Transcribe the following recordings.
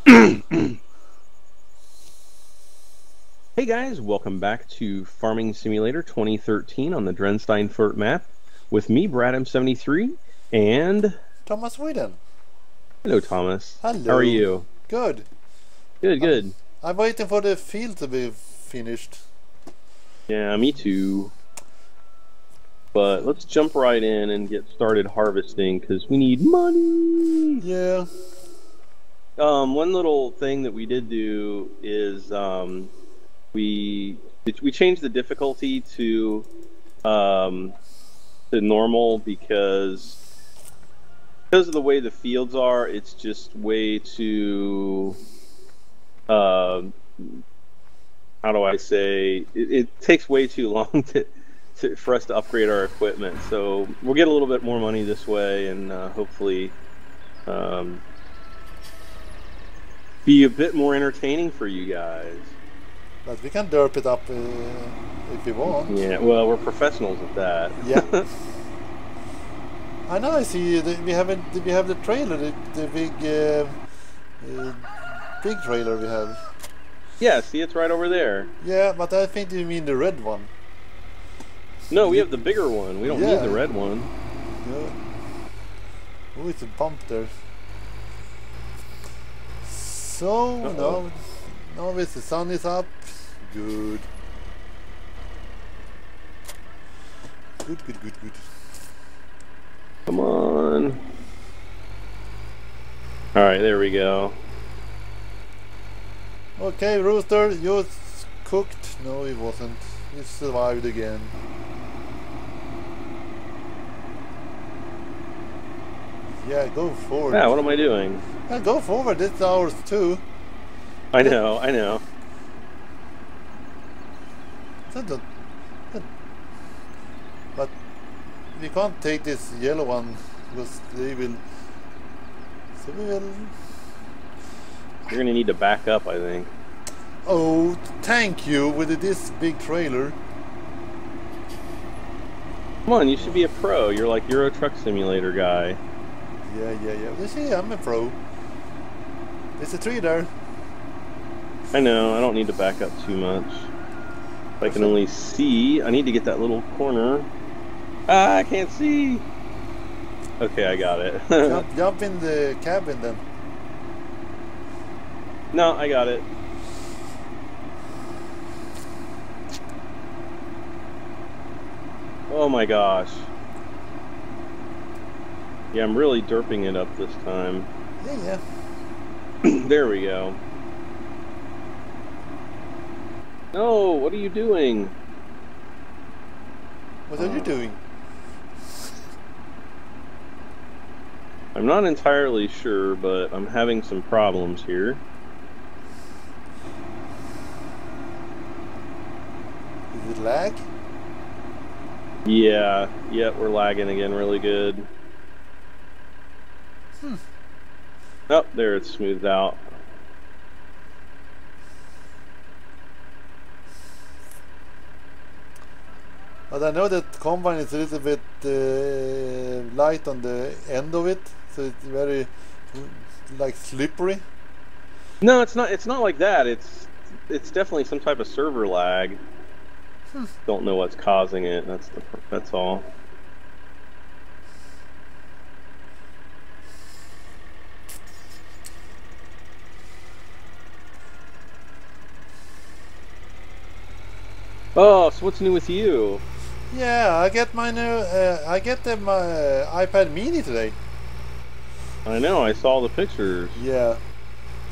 Hey guys, welcome back to Farming Simulator 2013 on the Drensteinfurt map with me, bradm73, and... Thomassweden. Hello, Thomas. How are Hello. you? Good. Good, I'm, good. I'm waiting for the field to be finished. Yeah, me too. But let's jump right in and get started harvesting, because we need money! Yeah. One little thing that we did do is we changed the difficulty to normal because of the way the fields are. It's just way too how do I say it takes way too long for us to upgrade our equipment. So we'll get a little bit more money this way, and hopefully be a bit more entertaining for you guys. But we can derp it up if we want. Yeah, well, we're professionals at that. Yeah. I know. I see. We have the trailer, the big trailer we have. Yeah, see, it's right over there. Yeah, but I think you mean the red one. No, we have the bigger one. We don't need the red one. Yeah. Oh, it's a bump there. So now the sun is up. Good. Good. Come on. Alright, there we go. Okay, Rooster, you cooked. No, it wasn't. You survived again. Yeah, go forward. Yeah, what am I doing? Yeah, go forward. It's ours too. I know. But we can't take this yellow one because they will. So we will. You're gonna need to back up, I think. Oh, thank you with this big trailer. Come on, you should be a pro. You're like Euro Truck Simulator guy. Yeah. You see, I'm a pro. There's a tree there. I know, I don't need to back up too much. If I can only see, I need to get that little corner. Ah, I can't see! Okay, I got it. jump in the cabin then. No, I got it. Oh my gosh. Yeah, I'm really derping it up this time. Yeah. There we go. No, what are you doing? What are you doing? I'm not entirely sure, but I'm having some problems here. Is it lag? Yeah, we're lagging again really good. Oh, there, it's smoothed out. But I know that combine is a little bit light on the end of it, so it's very like slippery. No, it's not. It's not like that. It's definitely some type of server lag. Don't know what's causing it. That's all. Oh, so what's new with you? Yeah, I get my new. I get my iPad Mini today. I know. I saw the pictures. Yeah.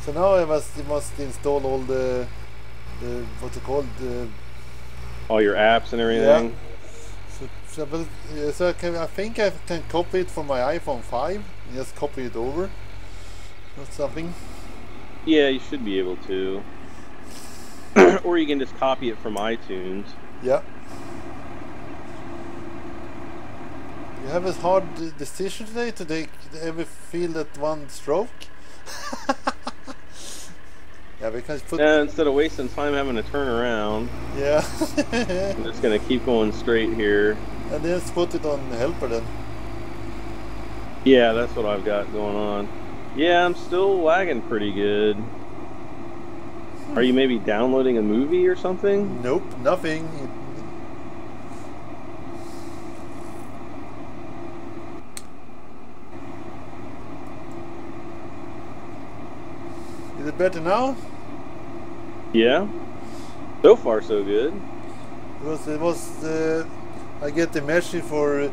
So now I must install all the what's it called? All your apps and everything. Yeah. So I think I can copy it from my iPhone 5. Just copy it over or something. Yeah, you should be able to. Or you can just copy it from iTunes. Yeah. You have a hard decision today to take every field at one stroke. Yeah, we can put. Yeah, instead of wasting time having to turn around. Yeah. I'm just gonna keep going straight here. And then put it on helper then. Yeah, that's what I've got going on. Yeah, I'm still lagging pretty good. Are you maybe downloading a movie or something? Nope, nothing. Is it better now? Yeah. So far, so good. Because it was, I get the message for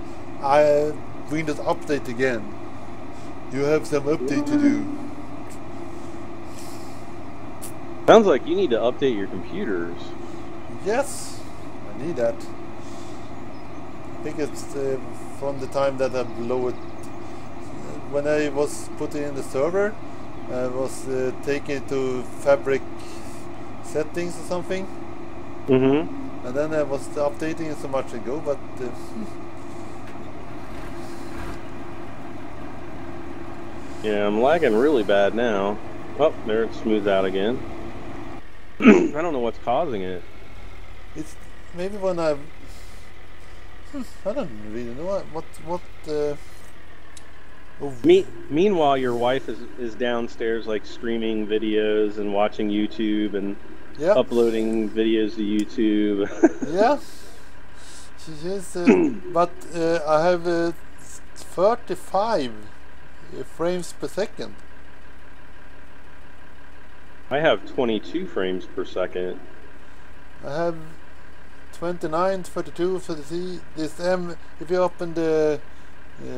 Windows Update again. You have some update to do. Sounds like you need to update your computers. Yes, I need that. I think it's from the time that I lowered. When I was putting in the server, I was taking it to fabric settings or something. Mm-hmm. And then I was updating it so much ago, but Yeah, I'm lagging really bad now. Oh, there it smooths out again. I don't know what's causing it. it's maybe when I don't really know what oh, Meanwhile, your wife is downstairs, like streaming videos and watching YouTube and yeah, uploading videos to YouTube. yeah, she is, but I have 35 frames per second. I have 22 frames per second. I have 29, 32, 33. This if you open the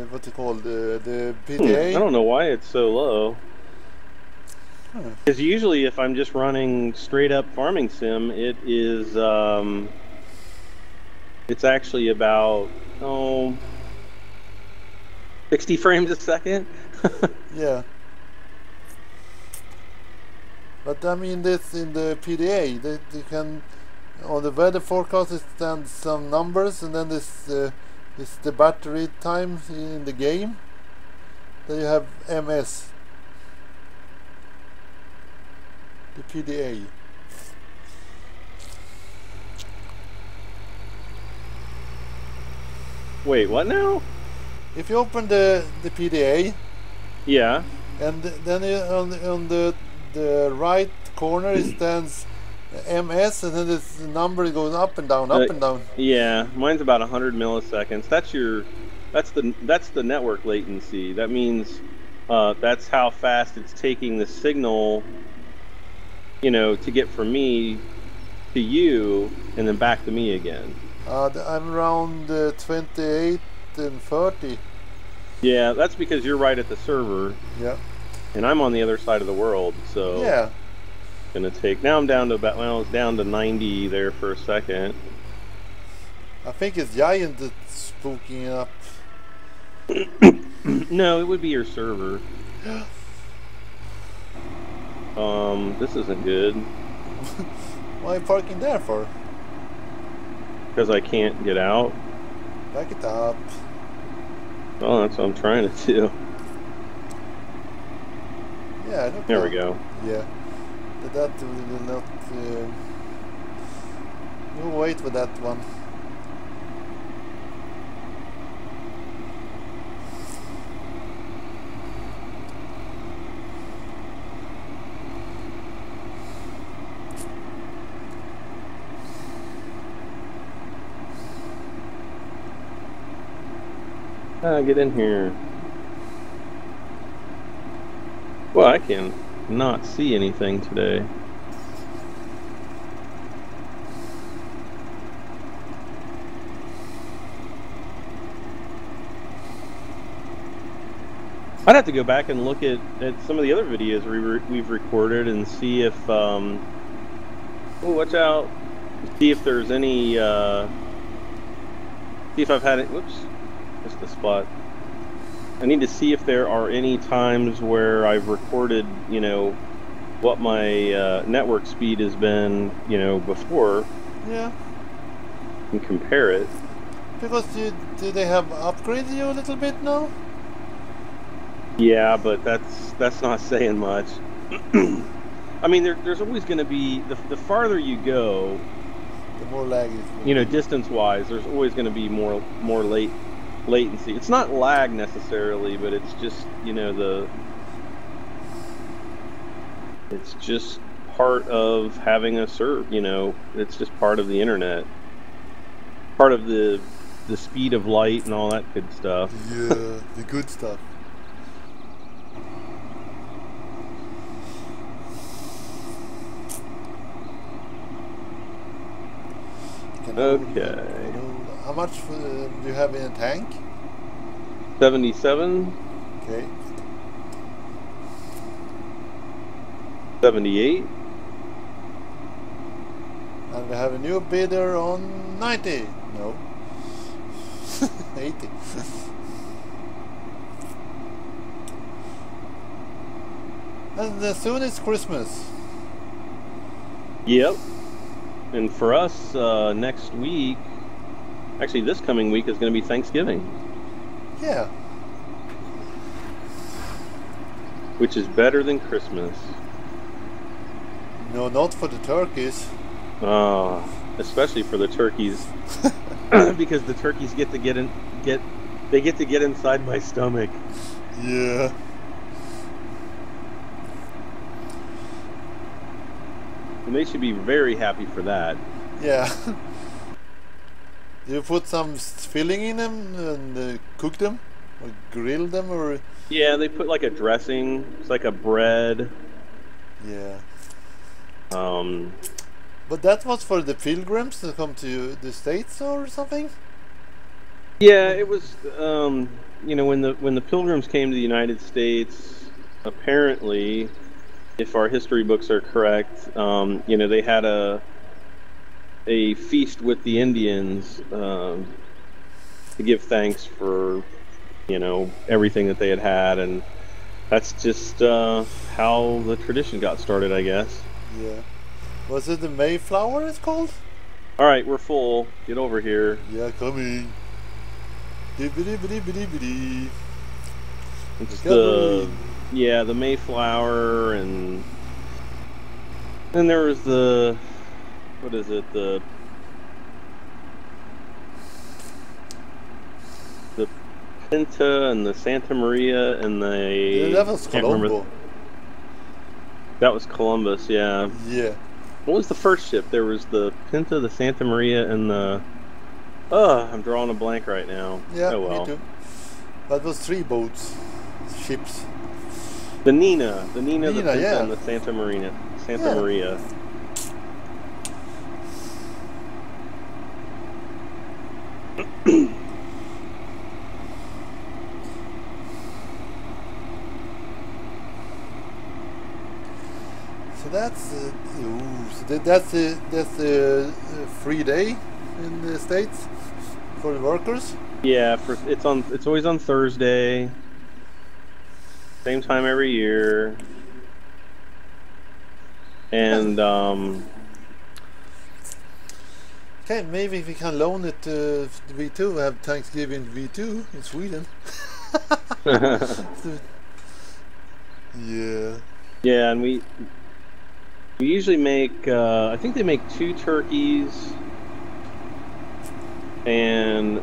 what's it called, the PDA. I don't know why it's so low. Because usually, if I'm just running straight up farming sim, it is it's actually about 60 frames a second. Yeah. But I mean, this in the PDA, they can, on the weather forecast, it stands some numbers, and then this is the battery time in the game. Then you have MS, the PDA. Wait, what now? If you open the PDA, Yeah. and then on the right corner it stands MS, and then this number goes up and down, up and down. Yeah, mine's about 100 milliseconds. That's the network latency. That means that's how fast it's taking the signal, to get from me to you and then back to me again. I'm around 28 and 30. Yeah, that's because you're right at the server. Yeah. And I'm on the other side of the world, so Yeah. Gonna take. Now I'm down to about. Well, it's down to 90 there for a second. I think it's Giant that's spooking up. No, it would be your server. This isn't good. Why are you parking there for? Because I can't get out. Back it up. Well, that's what I'm trying to do. Yeah, no There we problem. go. Yeah. That will not. We'll wait for that one. Get in here. Well, I can not see anything today. I'd have to go back and look at some of the other videos we've recorded and see if oh, watch out, see if there's any see if I've had it. Whoops, missed the spot. I need to see if there are any times where I've recorded, what my network speed has been, before. Yeah. And compare it. Because do they have upgraded you a little bit now? Yeah, but that's not saying much. I mean, there's always going to be the farther you go, The more lag is. Distance-wise, there's always going to be more latency. It's not lag necessarily, but it's just It's just part of having a serve, you know, it's just part of the internet. Part of the speed of light and all that good stuff. Yeah, the good stuff. Okay. How much do you have in a tank? 77. Okay. 78. And we have a new bidder on 90. No. 80. And soon it's Christmas. Yep. And for us, next week, actually this coming week is going to be Thanksgiving. Yeah. Which is better than Christmas. No, not for the turkeys. Especially for the turkeys. Because the turkeys get to get inside my stomach. Yeah. And they should be very happy for that. Yeah. You put some filling in them and cook them? Or grill them? Or Yeah, they put like a dressing. It's like a bread. yeah. But that was for the pilgrims to come to the States or something? Yeah, it was, you know, when the pilgrims came to the United States, apparently, if our history books are correct, you know, they had a feast with the Indians to give thanks for, you know, everything that they had had, and that's just how the tradition got started, I guess. Yeah. Was it the Mayflower it's called? All right, we're full. Get over here. Yeah, coming. Dibbidi-bidi-bidi-bidi. It's the Mayflower, and then there was the, what is it, the Pinta and the Santa Maria and the Yeah, that was Colombo. That was Columbus, yeah. Yeah. What was the first ship? There was the Pinta, the Santa Maria, and the... I'm drawing a blank right now. Yeah, oh well. me too. That was 3 boats, ships. The Nina, the Pinta, yeah. and the Santa Maria. So that's a free day in the States for the workers. Yeah, it's always on Thursday. Same time every year. And okay, maybe we can loan it to V2. Have Thanksgiving V2 in Sweden. Yeah. Yeah, and we usually make, I think they make 2 turkeys and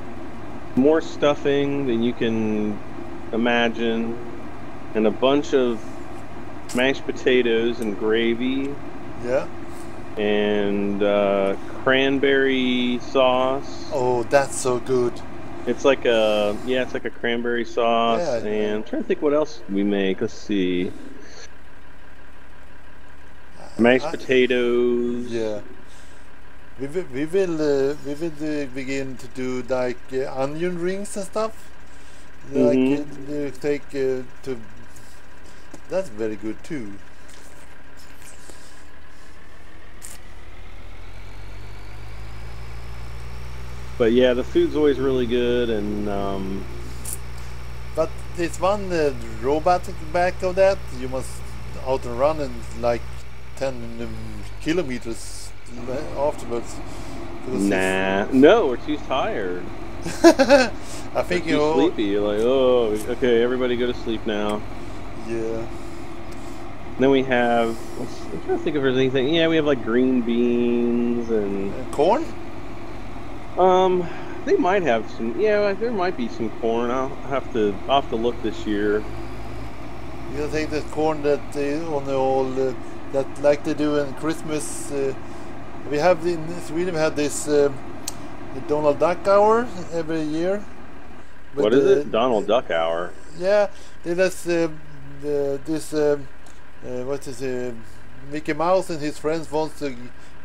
more stuffing than you can imagine, and a bunch of mashed potatoes and gravy. Yeah. And cranberry sauce. Oh, that's so good. It's like a cranberry sauce. Yeah, and I'm trying to think what else we make. Let's see. Mashed potatoes. Yeah. We will begin to do like onion rings and stuff. Like take to. That's very good too. But yeah, the food's always really good, and but there's one drawback back of that. You must out and run and like 10 kilometers afterwards. Nah, no, we're too tired. I think you're too sleepy. You're like, oh, okay, everybody go to sleep now. Yeah. And then we have, I'm trying to think if there's anything. Yeah, we have like green beans and corn. They might have some. Yeah, there might be some corn. I'll have to look this year. You take the corn that on the old that like they do in Christmas. We have in Sweden we have this the Donald Duck hour every year. What is it? Donald Duck hour. Yeah, that's this what is it? Mickey Mouse and his friends wants to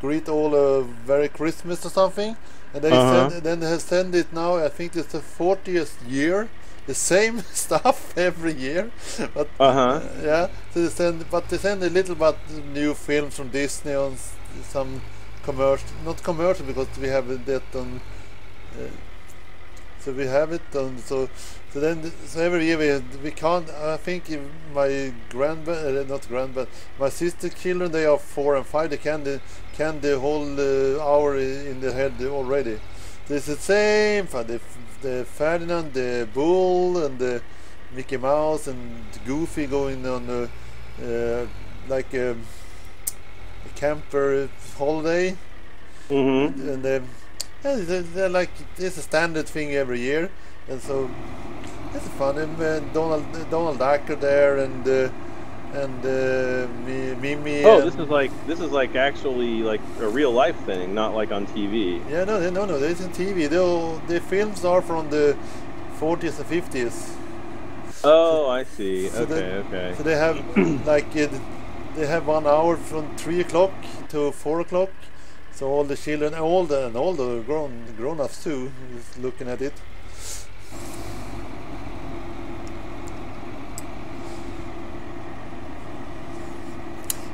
greet all a Merry Christmas or something, and they send it now. I think it's the 40th year. The same stuff every year, but yeah. So they send a little bit new films from Disney on some commercial, not commercial because we have that on. So we have it on. So every year we can't. I think if my my sister children, they are 4 and 5. They can the whole hour in their head already. It's the same for the Ferdinand, the Bull, and the Mickey Mouse, and Goofy going on like a camper holiday, and they're like it's a standard thing every year, and so it's fun. And Donald Duck are there, and Mimi. Oh, this is like actually like a real life thing, not like on TV. Yeah, no, it's on TV. The films are from the 40s and 50s. Oh, I see. Okay. So they have like they have 1 hour from 3 o'clock to 4 o'clock. So all the children, all the grown-ups too, is looking at it.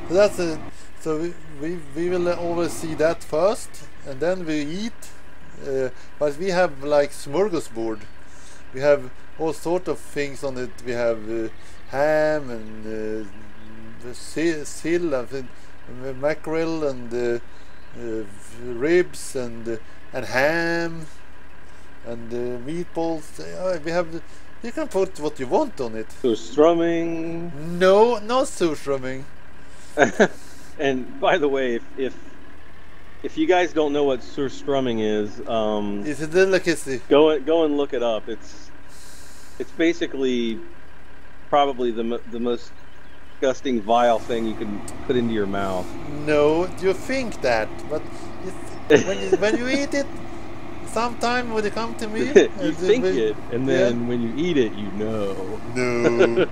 So that's it. So we will always see that first, and then we eat. But we have like smorgasbord. We have all sort of things on it. We have ham and sill and mackerel and ribs and ham and meatballs. We have. You can put what you want on it. Surströmming. No, not surströmming. And by the way, if you guys don't know what surströmming is, it's a delicacy. Go and look it up. It's basically probably the most disgusting, vile thing you can put into your mouth. No, you think that, but when you eat it, sometime when you come to me, you think it, and then when you eat it, you know. No.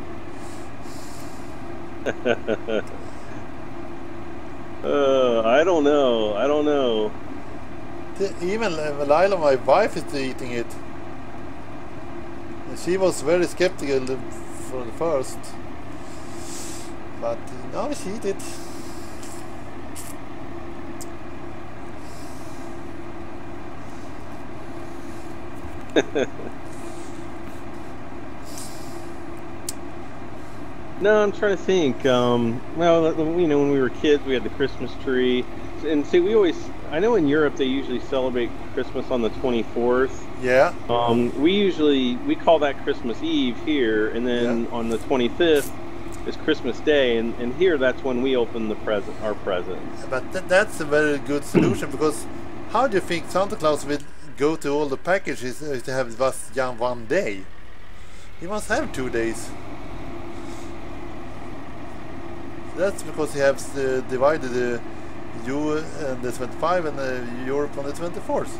I don't know. Even Lila, my wife, is eating it. And she was very skeptical for the first. But now she eat it. No, I'm trying to think. Well, you know, when we were kids, we had the Christmas tree, and see, I know in Europe they usually celebrate Christmas on the 24th. Yeah. We call that Christmas Eve here, and then on the 25th is Christmas Day, and here that's when we open our presents. But that's a very good solution, because how do you think Santa Claus will go to all the packages to have just 1 day? He must have 2 days. That's because he has divided the EU and the 25 and Europe on the 24th.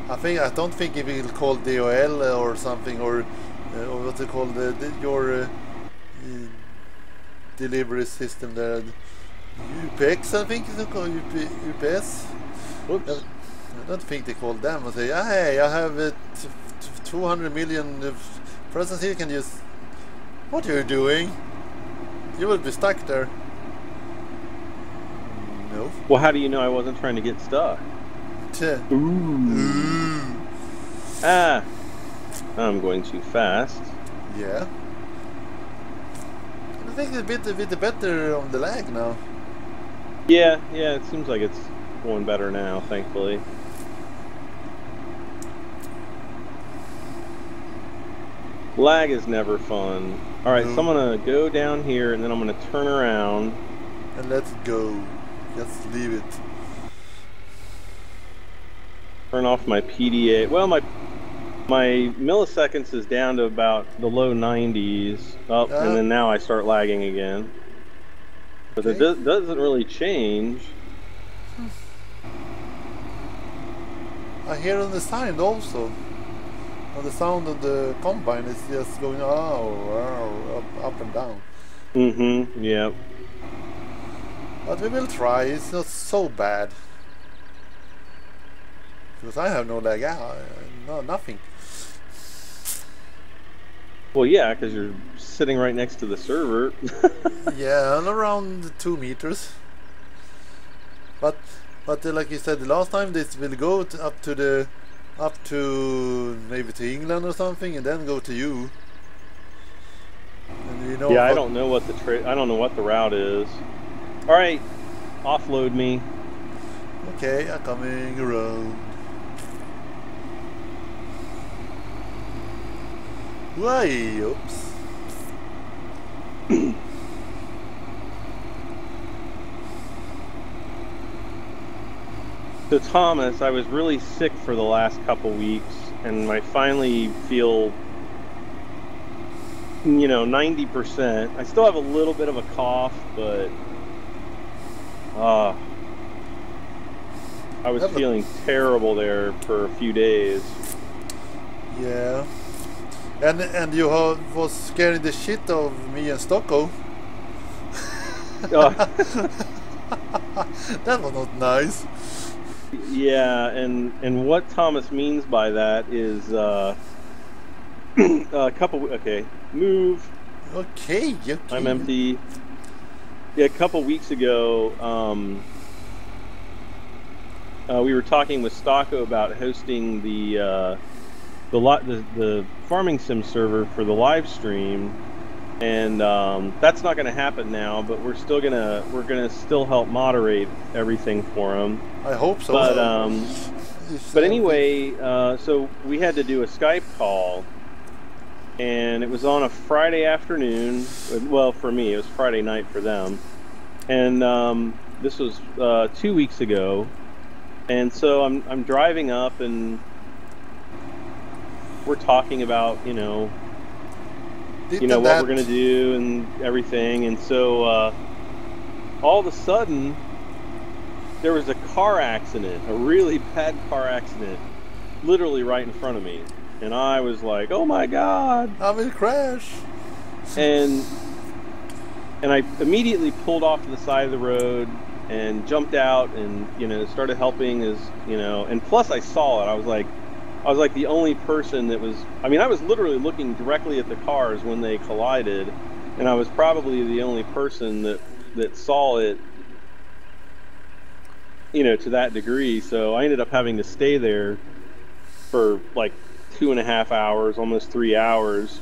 I don't think he will call DOL or something, or what they call your delivery system there. UPX, I think it's called UPS. Oops. I don't think they call them and say, hey, I have 200 million presents here, can you use. What are you doing? You will be stuck there. No. Well, how do you know I wasn't trying to get stuck? Ooh. Ah, I'm going too fast. Yeah. I think it's a bit better on the lag now. Yeah, it seems like it's going better now, thankfully. Lag is never fun. Alright, so I'm going to go down here, and then I'm going to turn around. And let's go. Just leave it. Turn off my PDA. Well, My milliseconds is down to about the low 90s, up, and then now I start lagging again. But okay. it doesn't really change. I hear on the sound also. On the sound of the combine, it's just going up and down. Mm-hmm, yep. But we will try, it's not so bad. Because I have no lag, no, nothing. Well, yeah, because you're sitting right next to the server. Yeah, and around 2 meters. But like you said the last time, this will go up to maybe to England or something, and then go to you. And you know, yeah, I don't know what the route is. All right, offload me. Okay, I'm coming around. Why? Oops. So Thomas, I was really sick for the last couple weeks, and I finally feel, 90%. I still have a little bit of a cough, but I was feeling terrible there for a few days. Yeah. And you was scaring the shit of me and Stocko. That was not nice. Yeah, and what Thomas means by that is a couple. Okay, move. Okay. I'm empty. Yeah, a couple weeks ago, we were talking with Stocko about hosting the farming sim server for the live stream, and that's not going to happen now. But we're gonna still help moderate everything for him. I hope so. But anyway, so we had to do a Skype call, and it was on a Friday afternoon. Well, for me, it was Friday night for them, and this was 2 weeks ago. And so I'm driving up, and we're talking about what we're gonna do and everything. And so all of a sudden, there was a car accident, a really bad car accident, literally right in front of me. And I was like, oh my God. I'm in a crash. And I immediately pulled off to the side of the road and jumped out and, started helping and plus I saw it. I was like the only person that was, I was literally looking directly at the cars when they collided, and I was probably the only person that saw it, to that degree. So I ended up having to stay there for like 2.5 hours, almost 3 hours,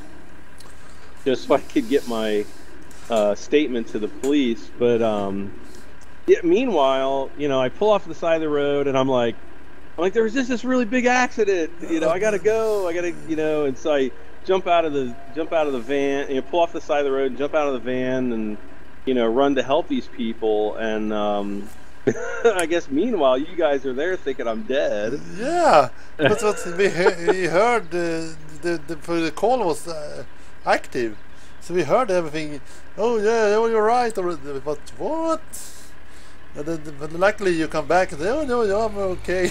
just so I could get my statement to the police. But yeah, meanwhile, I pull off the side of the road, and I'm like, there was just this really big accident. I gotta go. And so I jump out of the van, pull off the side of the road, jump out of the van, and run to help these people. And I guess meanwhile, you guys are there thinking I'm dead. Yeah, that's what we heard. The call was active, so we heard everything. Oh yeah, you're right. But what? But luckily you come back and say, oh no, I'm okay.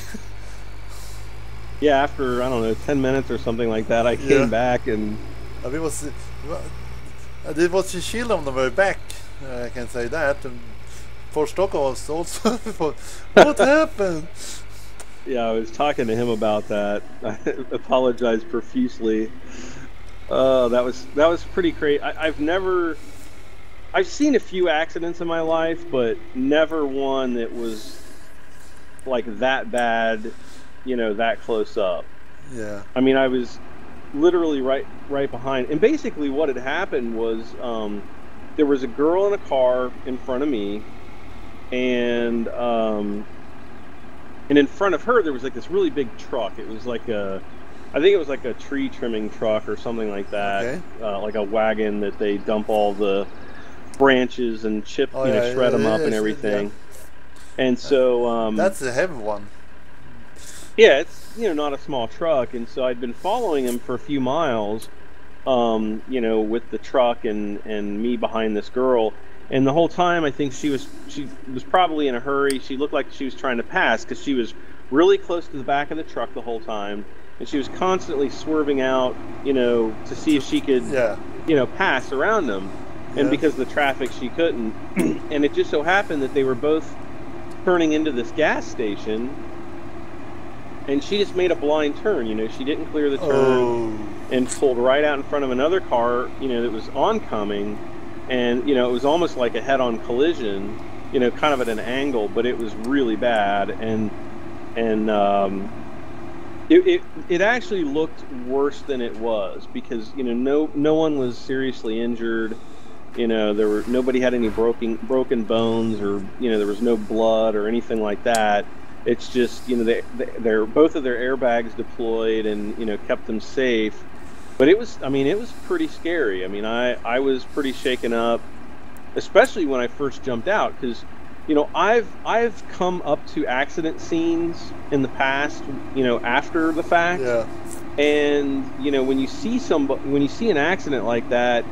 Yeah, after, I don't know, 10 minutes or something like that, I came back and... It was a shield on the way back, I can say that. And for Stockholm was also, what happened? Yeah, I was talking to him about that. I apologized profusely. That was pretty crazy. I've seen a few accidents in my life, but never one that was like that bad, that close up. Yeah. I was literally right behind. And basically what had happened was there was a girl in a car in front of me, and in front of her there was like this really big truck. It was like I think it was like a tree trimming truck or something like that. Okay. Like a wagon that they dump all the branches and shred them up and everything. Yeah. And so that's a heavy one. Yeah, it's, not a small truck, and so I'd been following him for a few miles, with the truck and me behind this girl, and the whole time I think she was probably in a hurry. She looked like she was trying to pass because she was really close to the back of the truck the whole time, and she was constantly swerving out, to see if she could, Yeah. pass around them, and Yeah. because of the traffic she couldn't, and it just so happened that they were both turning into this gas station. And she just made a blind turn, she didn't clear the turn Oh. and pulled right out in front of another car, that was oncoming. And, it was almost like a head-on collision, kind of at an angle, but it was really bad. And it actually looked worse than it was because, no one was seriously injured. Nobody had any broken bones, or, there was no blood or anything like that. It's just, they're both of their airbags deployed and, kept them safe. But it was pretty scary. I mean, I was pretty shaken up, especially when I first jumped out, because, I've come up to accident scenes in the past, after the fact. Yeah. And, when you see an accident like that,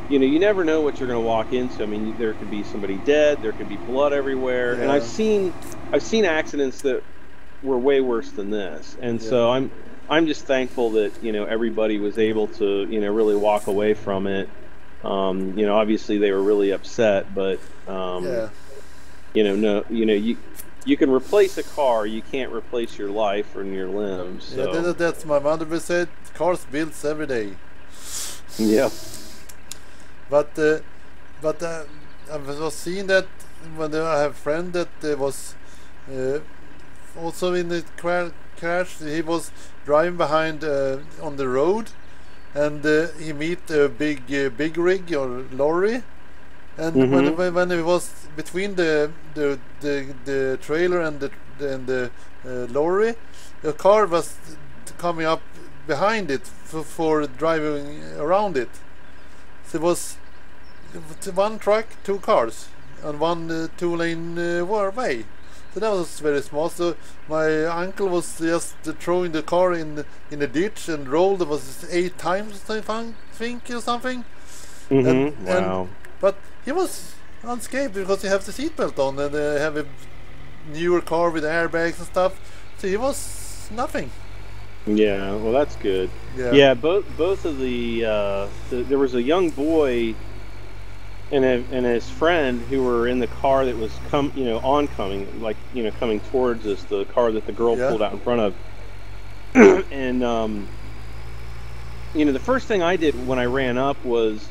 you never know what you're going to walk into. I mean, there could be somebody dead, there could be blood everywhere, and I've seen accidents that were way worse than this. And so I'm just thankful that everybody was able to really walk away from it. Obviously they were really upset, but no, you can replace a car, you can't replace your life or your limbs. So. Yeah, that's my mother would say. Cars built every day. Yeah. But I was seeing that when I have a friend that was also in the crash. He was driving behind on the road, and he meet a big rig or lorry, and when he was between the trailer and the lorry, a car was coming up behind it for driving around it. So it was one truck, two cars, and one two-lane way. So that was very small. So my uncle was just throwing the car in a ditch and rolled. It was 8 times, I think, or something. Wow. But he was unscathed because he has the seatbelt on, and have a newer car with airbags and stuff. So he was nothing. Yeah, well, that's good. Yeah, both of there was a young boy and his friend who were in the car that was oncoming, like coming towards us, the car that the girl pulled out in front of. And the first thing I did when I ran up was,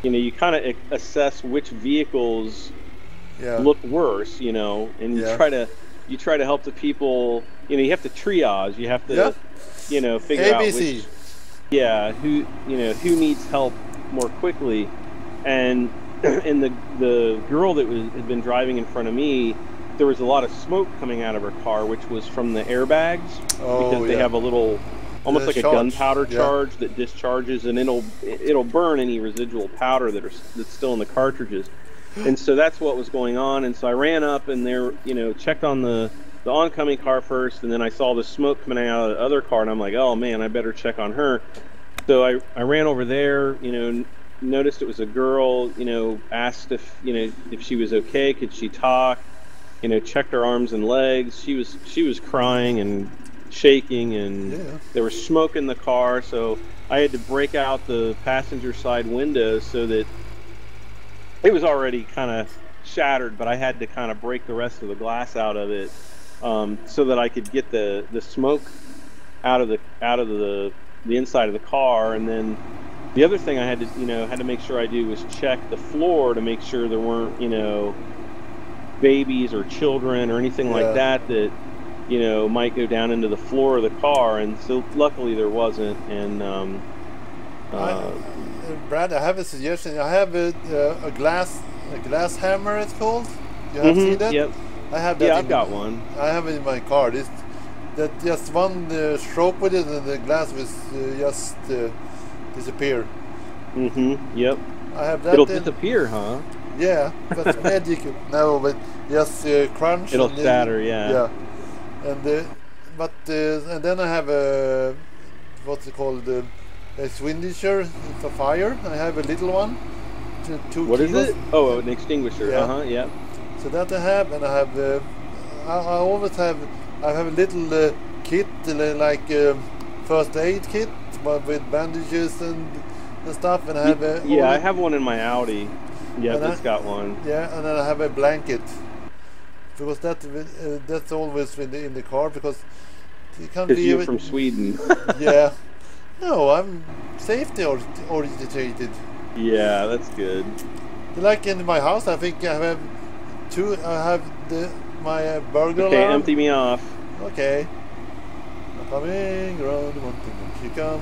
you kind of assess which vehicles look worse, and you try to help the people. You have to triage. You have to, figure out which, who needs help more quickly. And the girl that had been driving in front of me, there was a lot of smoke coming out of her car, which was from the airbags, because they have a little, almost like a gunpowder charge that discharges, and it'll burn any residual powder that's still in the cartridges. And so that's what was going on. And so I ran up and there, checked on the oncoming car first, and then I saw the smoke coming out of the other car, and I'm like, oh man, I better check on her. So I ran over there, noticed it was a girl, asked if she was okay, could she talk, checked her arms and legs. She was crying and shaking, and there was smoke in the car, so I had to break out the passenger side window, so that it was already kind of shattered, but I had to kind of break the rest of the glass out of it, so that I could get the smoke out of the inside of the car. And then the other thing I had to make sure I do was check the floor to make sure there weren't babies or children or anything like that might go down into the floor of the car. And so luckily there wasn't. And Brad, I have a suggestion. I have a glass hammer, it's called. You have seen that? Yep. I have that. Yeah, I've got one. I have it in my car. That just one stroke with it, and the glass will just disappear. Yep. I have that. It'll disappear, huh? Yeah, that's magic. No, but just crunch. It'll shatter. Yeah. And but and then I have a what's it called, a extinguisher for fire. I have a little one, 2 What kilos. is it? Oh, an extinguisher. Yeah. Yeah. So that I have, and I have I always have a little kit, like first aid kit, but with bandages and stuff, and I have Yeah, I have one in my Audi. Yeah, And it's got one. yeah, and then I have a blanket, because that's always in the car, because you can't Because you're leave from Sweden. Yeah, no, I'm safety orientated. Yeah, that's good. Like in my house, I think I have two. I have my burglar Okay, alarm. empty me off. Okay. I'm coming around the mountain, and she come.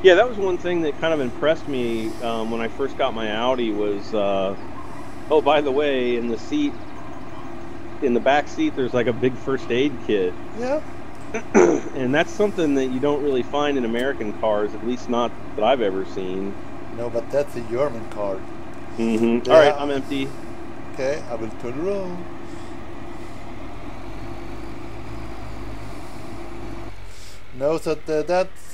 Yeah, that was one thing that kind of impressed me when I first got my Audi was, oh, by the way, in the back seat, there's like a big first aid kit. Yeah. And that's something that you don't really find in American cars, at least not that I've ever seen. No, but that's a German car. Mm-hmm. All right, I'm empty. Okay, I will turn around. No, so that's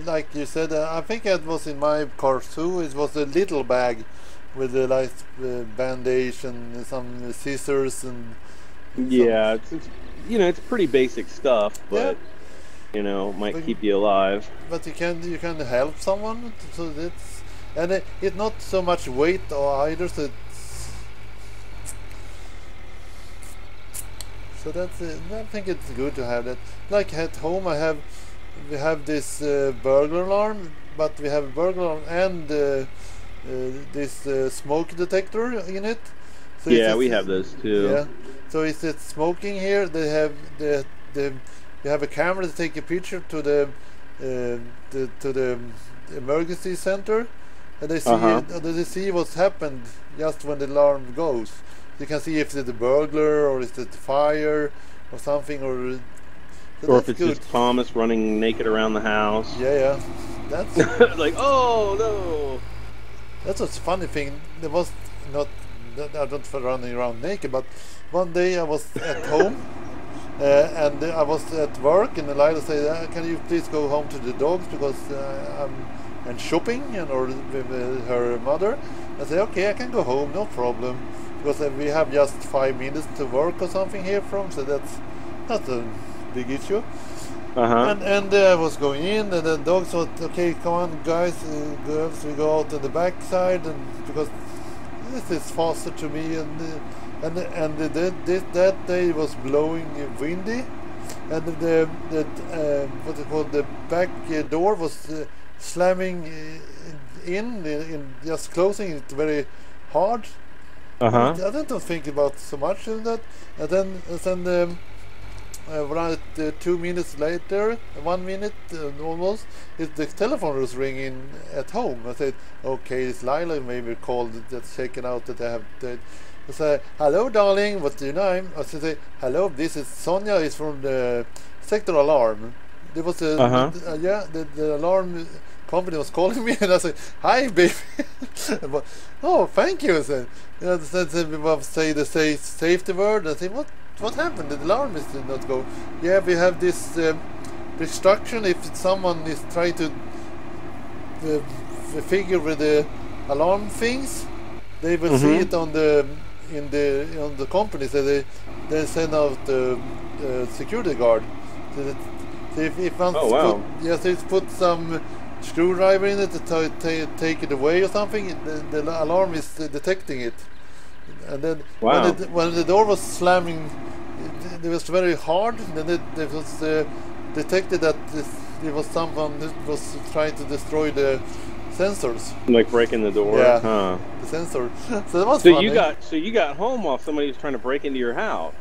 like you said. I think it was in my car too. It was a little bag with like bandage and some scissors and. Yeah, it's it's pretty basic stuff, but might keep you alive. But you can help someone, so that's, and it's not so much weight or either. So that's I think it's good to have that. Like at home, we have this burglar alarm, but we have a burglar alarm and this smoke detector in it. So yeah, we have those too. Yeah. So is it smoking here? They have you have a camera to take a picture to the emergency center, and they see what's happened just when the alarm goes. You can see if it's a burglar or is it fire or something, or if it's just Thomas running naked around the house. Yeah, that's like, oh no. That's what's funny thing. There was not. I don't running around naked, but one day I was at home and I was at work, and Lila said, "Can you please go home to the dogs because I'm shopping or with her mother?" I said, "Okay, I can go home, no problem, because we have just 5 minutes to work or something here from, so that's not a big issue." And I was going in, and the dog said, "Okay, come on, guys, girls, we go out on the back side, and because this is faster to me." That day was blowing windy, and the back door was slamming in just closing it very hard. I didn't think about so much of that, and then around 2 minutes later, 1 minute almost, the telephone was ringing at home. I said, "Okay, it's Lila maybe called, just checking out that I have." I said, "Hello, darling, what's your name?" I said, "Hello, this is Sonia. It's from the sector alarm." There was the alarm company was calling me, and I said, "Hi, baby." But, "Oh, thank you." I said, say the safety word. I said, What happened? The alarm did not go. Yeah, we have this restriction. If someone is trying to figure with the alarm things, they will see it on the company. So they send out the security guard. So if one put some screwdriver in it to take it away or something, the alarm is detecting it. And then when the door was slamming, it was very hard. Then it was detected that there was someone that was trying to destroy the sensors, like breaking the door. Yeah, the sensor. So that was funny. You got home while somebody was trying to break into your house.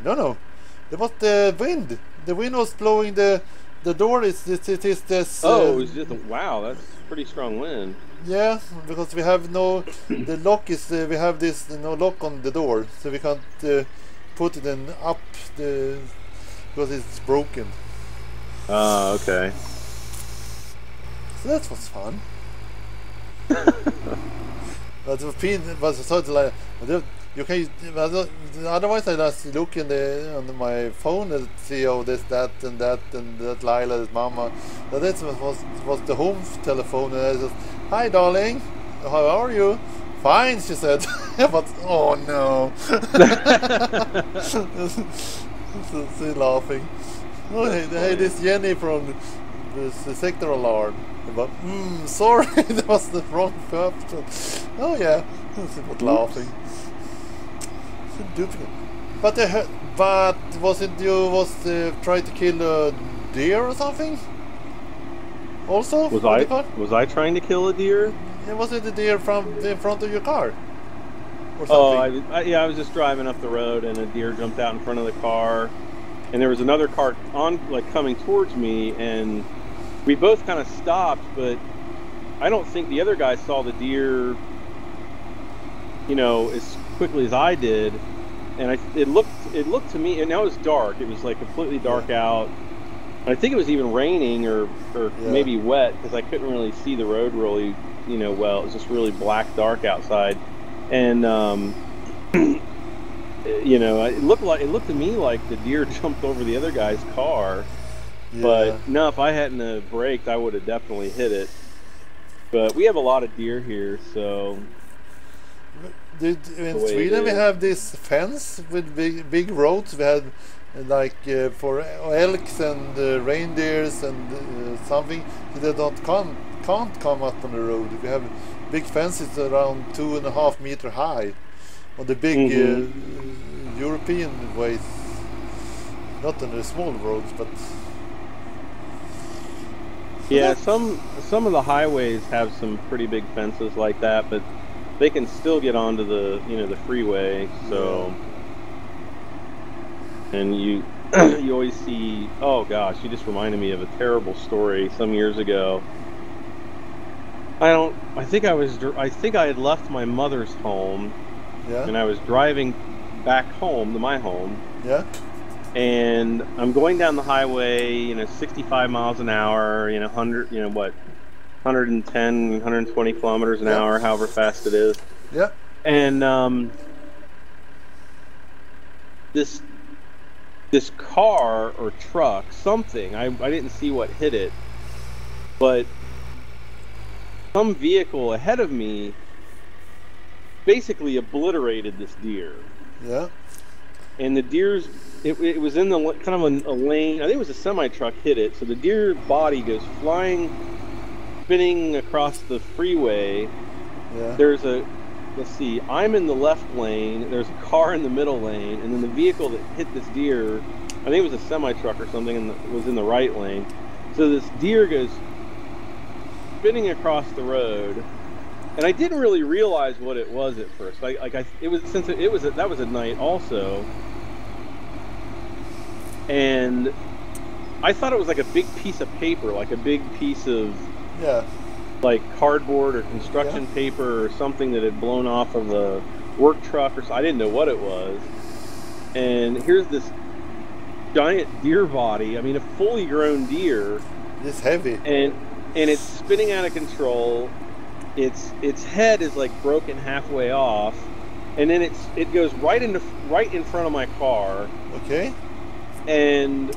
No, it was the wind. The wind was blowing the door. It is this. It was just wow. That's pretty strong wind. Yeah, because we have the lock is we have this no lock on the door, so we can't put it in up because it's broken. Okay. So that was fun. But the pin was sort of like you can. Otherwise, I just look on my phone and see this, that, and that, and that Lila, that Mama. But that was the home telephone, and I just, hi, darling, how are you? Fine, she said. But oh no, she's laughing. Oh, hey, this Jenny from the sector alarm. But sorry, that was the wrong person. Oh yeah, she was laughing. But was it you trying to kill a deer or something? Also, was I trying to kill a deer? Yeah, was it a deer from in front of your car? Or something? Oh, I was just driving up the road and a deer jumped out in front of the car, and there was another car coming towards me, and we both kind of stopped, but I don't think the other guy saw the deer, you know, as quickly as I did, and it looked to me, and now it was dark. It was like completely dark out. I think it was even raining or maybe wet because I couldn't really see the road really, you know, well. It was just really black, dark outside, and you know, it looked to me like the deer jumped over the other guy's car. Yeah. But no, if I hadn't braked, I would have definitely hit it. But we have a lot of deer here, so. In Sweden we have this fence with big roads. We had like for elks and reindeers and something. They can't come up on the road. We have big fences around 2.5 meters high on the big European ways. Not on the small roads, but. Yeah, some of the highways have some pretty big fences like that, but they can still get onto the the freeway. So, and you always see. Oh gosh, you just reminded me of a terrible story some years ago. I think I had left my mother's home, and I was driving back home to my home. Yeah. And I'm going down the highway, 65 miles an hour, 100, 110, 120 kilometers an hour, however fast it is. Yeah. And this car or truck, something, I didn't see what hit it, but some vehicle ahead of me basically obliterated this deer. Yeah. And the deer's, it was in the kind of a lane. I think it was a semi-truck hit it. So the deer body goes flying, spinning across the freeway. Yeah. There's let's see, I'm in the left lane. There's a car in the middle lane. And then the vehicle that hit this deer, I think it was a semi-truck or something, and was in the right lane. So this deer goes spinning across the road. And I didn't really realize what it was at first. That was at night also, and I thought it was like a big piece of paper, like a big piece of like cardboard or construction paper or something that had blown off of a work truck or something. I didn't know what it was. And here's this giant deer body. I mean, a fully grown deer. It's heavy. And it's spinning out of control. Its head is like broken halfway off, and then it goes right in front of my car. Okay. And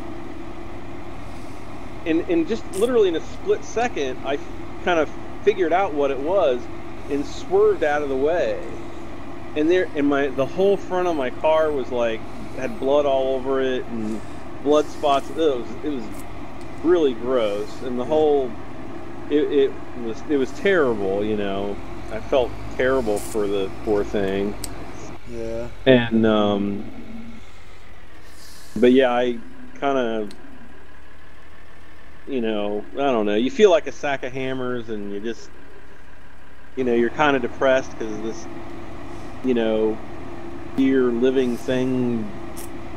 just literally in a split second, I kind of figured out what it was and swerved out of the way. And the whole front of my car was like had blood all over it and blood spots. It was really gross, and the whole. It was terrible, I felt terrible for the poor thing. Yeah. And but yeah, I kind of, I don't know. You feel like a sack of hammers, and you just, you're kind of depressed because this, deer living thing,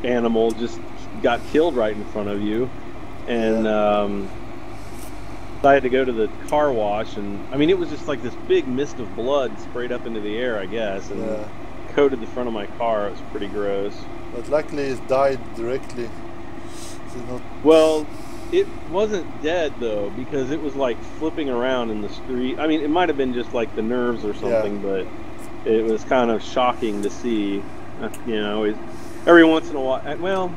animal just got killed right in front of you, and I had to go to the car wash, and I mean, it was just like this big mist of blood sprayed up into the air, I guess, and coated the front of my car. It was pretty gross. But luckily it died directly. Well, It wasn't dead though, because it was like flipping around in the street. I mean, it might have been just like the nerves or something, but it was kind of shocking to see. You know, every once in a while. Well,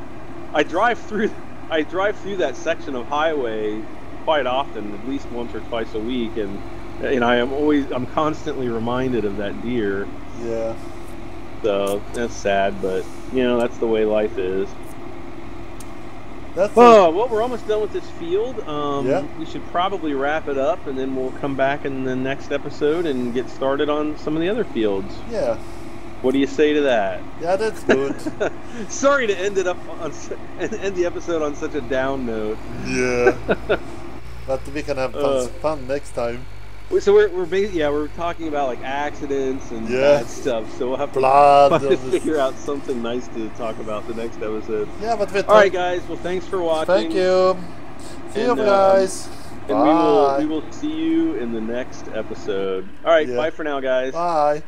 I drive through that section of highway quite often, at least once or twice a week, and I'm constantly reminded of that deer. Yeah. So that's sad, but that's the way life is. Well, we're almost done with this field. We should probably wrap it up, and then we'll come back in the next episode and get started on some of the other fields. Yeah. What do you say to that? Yeah, that's good. Sorry to end the episode on such a down note. Yeah. But we can have fun next time. So we're talking about like accidents and bad stuff. So we'll have to figure out something nice to talk about the next episode. Yeah, but all right, guys. Well, thanks for watching. Thank you. See you guys. And we will see you in the next episode. All right, bye for now, guys. Bye.